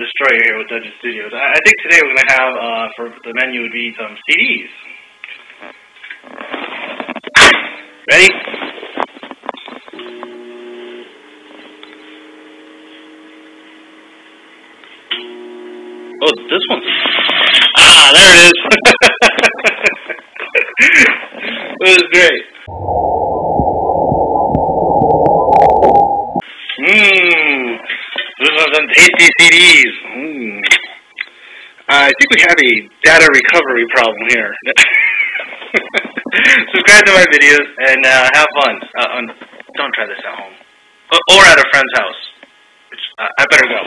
Destroyer here with Dungeon Studios. I think today we're going to have, for the menu would be some CDs. Ready? Oh, this one's... Ah, there it is! This is great. This one's some tasty CDs. I think we have a data recovery problem here. Subscribe to my videos and have fun. Don't try this at home. Or at a friend's house. Which, I better go.